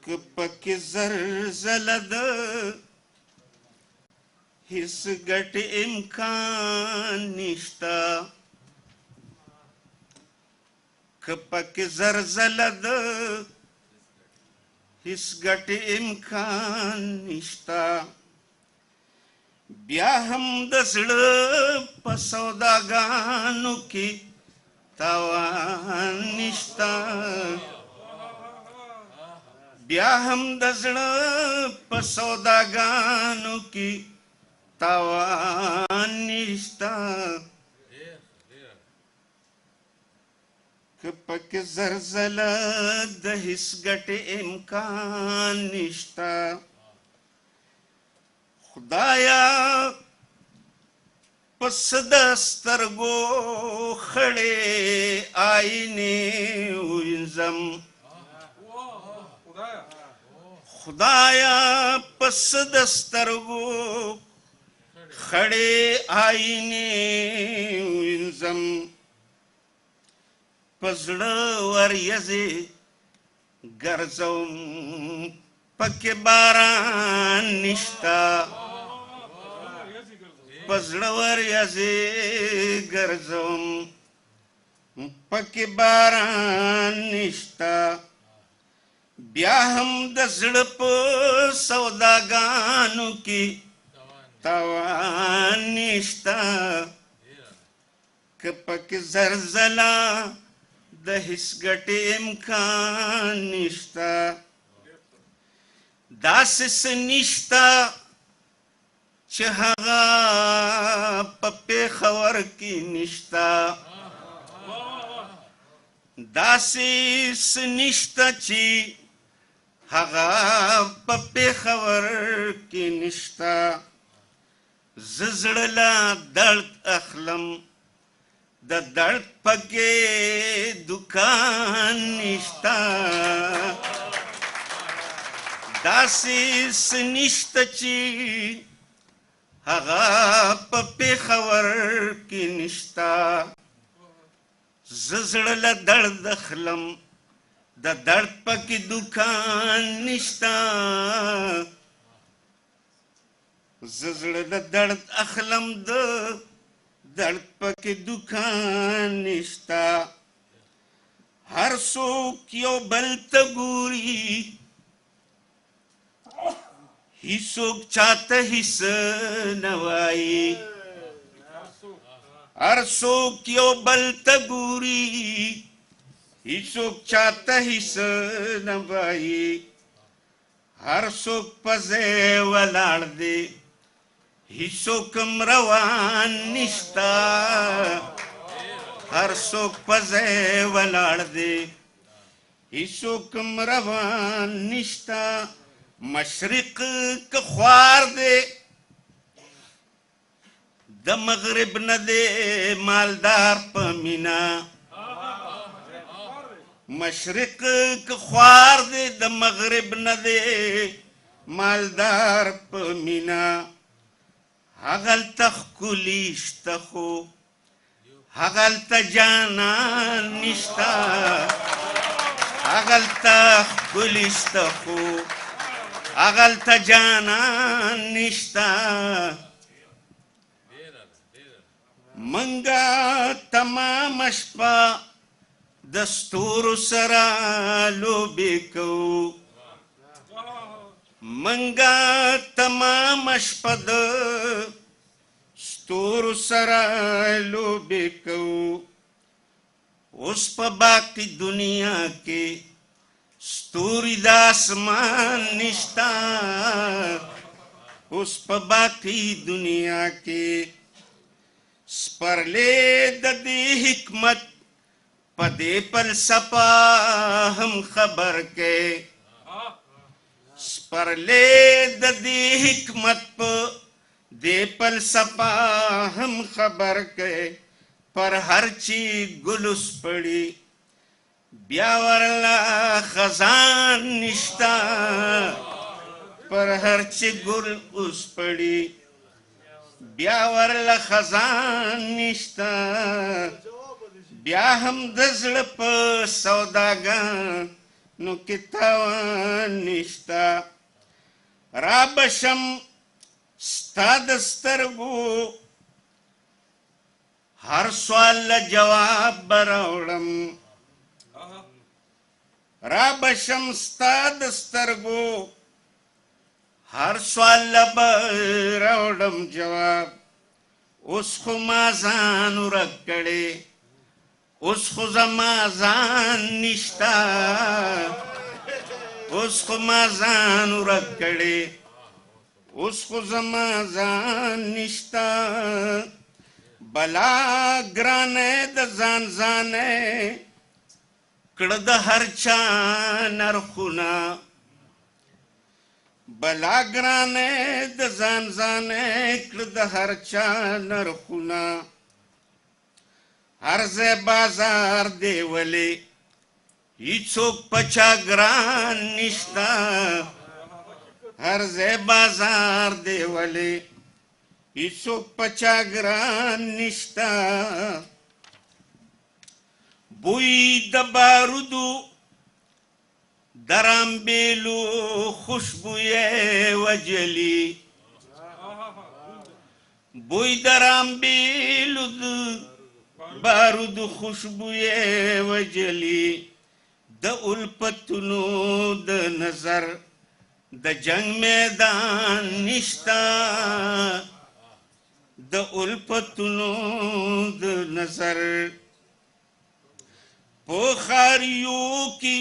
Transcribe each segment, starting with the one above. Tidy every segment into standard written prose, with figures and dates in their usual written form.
که پکې زلزله ده هیڅ ګټ امکان نشته که پکې زلزله ده هیڅ ګټ امکان نشته بیا هم د زړه په سوداګانو کې تاوان نشته بیا هم د زړه په سوداګانو کې تاوان نشته که پکې زلزله د هیڅ ګټې امکان نشته خدایا پس د سترګو خړې آینې وینځم خدایا پس د سترګو خړې آینې وینځم په زړه وریځې ګرځوم پکې باران نشته په زړه وریځې ګرځوم پکې باران نشته بیا هم د زړه په سوداګانو کې تاوان نشته که پکې زلزله د هیڅ ګټې امکان نشته داسې څه نشته چې هغه په پېښور کې نشته داسې څه نشته چې هغه په پېښور کې نشته زه زړه له درد اخلم د درد پکې دکان نشته داسې څه نشته چې هغه په پېښور کې نشته زه زړه له درد اخلم د درد پکې دکان نشته زه زړه له درد اخلم د درد پکې دکان نشته هر څوک یو بل ته ګوري هیڅوک چاته هیڅ نه وایي هر څوک یو بل ته ګوري هیڅوک چاته هیڅ نه وایي هر څوک په ځای ولاړ دی هیڅوک هم روان نشته هر څوک په ځای ولاړ دی هیڅوک هم روان نشته مشرق که خوار دی د مغرب نه دی مالدار په مینا مشرق که خوار دی د مغرب نه دی مالدار په مینا هغلته ښکلي شته خو هغلته جانان نشته هغلته ښکلي شته خو هغلته جانان نشته منګه تمامه شپه د ستورو سره لوبې کوو منګه تمامه شپه د ستورو سره لوبې کوو اوس په باقي دنیا کې ستوري د اسمان نشته اوس په باقي دنیا کې سپرلی د دې حکمت په دې فلسفه هم خبر کې سپرلی د دې حکمت په دې فلسفه هم خبر کې پر هر چی ګلوس پړي بیا ورلا خزان نشتا پر هر چی ګل اوس پړي بیا ورلا خزان نشتا بیا هم د زړه په سوداګانو کې تاوان نشتا را بشم ستا د سترګو هر سوال جواب براوړم را بشم ستا د سترګو هر سوال براوړم جواب اوس خو ما ځان ورک کړی اوس خو زما ځان نشتا اوس خو ما ځان ورک کړی اوس خو زما ځان نشتا بلا ګرانه د ځان ځانه کړه د هر چا نرخونه بلا ګرانه د ځان ځانه کړه د هر چا نرخونه هر ځای بازار دی ولې هیڅوک پچا ګران نشتا هر ځای بازار دی ولې هیڅوک پچا ګران نشتا بوی د بارودو درامبیلو خوشبوی وجلی بوی درامبیلو بارودو خوشبوی وجلی د الپتونو د نظر د جنگ میدان نشتا د الپتونو د نظر پوخاریو کی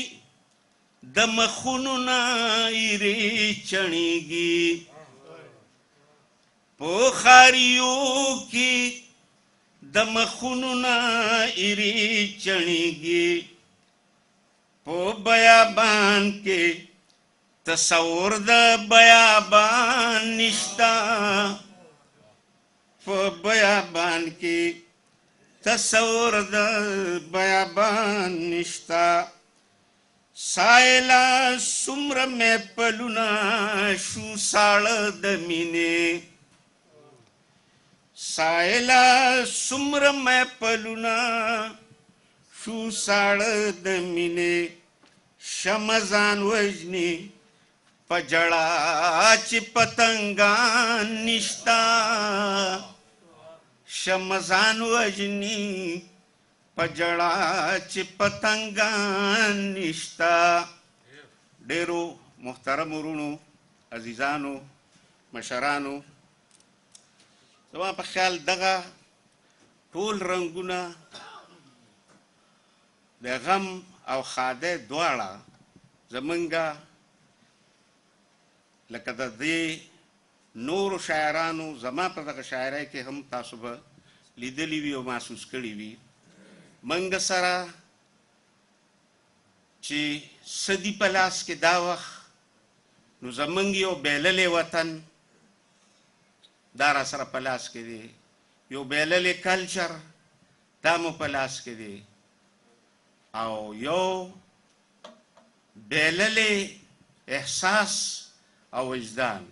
د مخونو نایری چڼیږي پوخاریو کی د مخونو نایری چڼیږي په بیابان کې تصور د بیابان نشتا په بیابان کې تصور د بیابان نشتا سایلا سمره مې پلونه شو ساړه د مینې سایلا سمره مې پلونه شو ساړه د مینې شمزان وجني پجړه چې پتنګان نشتا شمزان وجني پجړه چې پتنګان نشتا ډېرو محترم ورونو عزیزانو مشرانو زما په خیال دغه ټول رنګونه د غم او خاده دواړه زمونږه لکه د دې نورو شاعرانو زما په دغه شاعرۍ کې هم تاسو به لیدلی وي او محسوس کړي وي منګ سره چې صدی په لاس کې دا وخت نو زمونږ یو بیللی وطن دا را سره په لاس کې دی یو بیللی کلچر دا مو په لاس کې دی او یو بیللی احساس او وجدان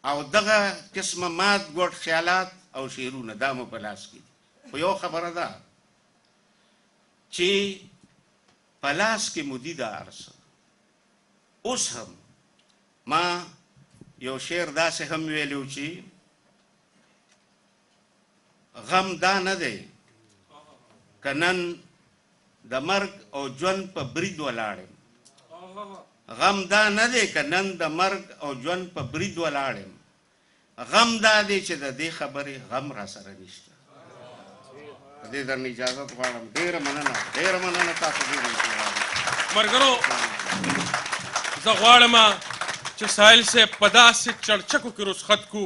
او دغه قسمه مات ګوټ خیالات او شعرونه دا مو په لاس کې دي خو یو خبره ده چې په لاس کې مو دي دا ارسه اوس هم ما یو شعر داسې هم ویلو چې غم دا نه دی که نن د مرګ او ژوند په برید ولاړم غم دا نه دی که نن د مرګ او ژوند په برید ولاړم غم دا دی چې د دې خبرې غم را سره نشته د دې درنه اجازه غواړم ډېره مننه تاسو ډېر ملګرو زه غواړم چې ساحل صاحب په داسې چړچکو کې رخصت کو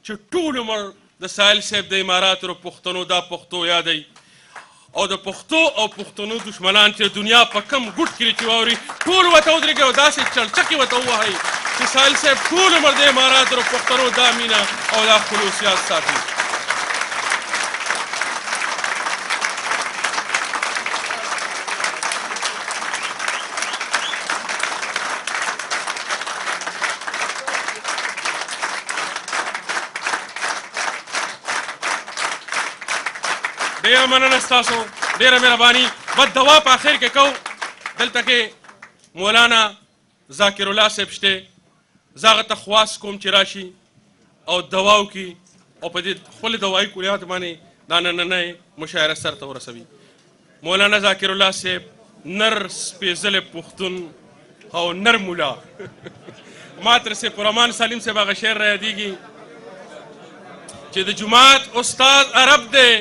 چې ټول عمر د ساحل صاحب د اماراتو د پښتنو دا پښتو یادوي او د پښتو او پښتنو دشمنان چې دنیا په کم ګوټ کې چې واوري ټول ورته ودرېږي او داسې چړچکې ورته ووهئ چې ساحل صاحب ټول عمر د اماراتو د پښتنو دا مینه او دا خلوصیات ساتي ډېره مننه ستاسو ډېره مهرباني بد دوا په آخر کې کو دلته کې مولانا ذاکر الله صاحب شته، زه هغه ته خواست کوم چې راشي او دوا وکړي او په دې خپلې دوایي کلیات باندې دا نننۍ مشاعره سرته ورسوي. مولانا ذاکر الله صاحب نر سپېڅلی پښتون او نر مولا ما تر سه پرمان سالم صاحب هغه شعر را یادېږي چې د جماعت استاد عرب دی،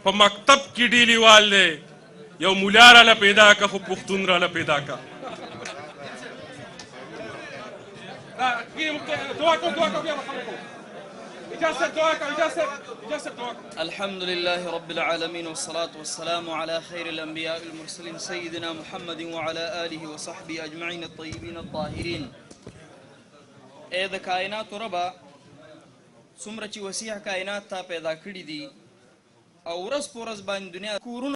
په مکتب کې ډیلیوال دی، یو مولا راله پیدا که خو پښتون راله پیدا که. الحمد لله رب العالمين والصلاة والسلام على خير الأنبياء والمرسلين سيدنا محمد وعلى آله وصحبه أجمعين الطيبين الطاهرين. اے د کائنات ربا څومره چې وسیع کائنات تا پیدا کړي دي او ورځ په ورځ باندې دنیا کورونه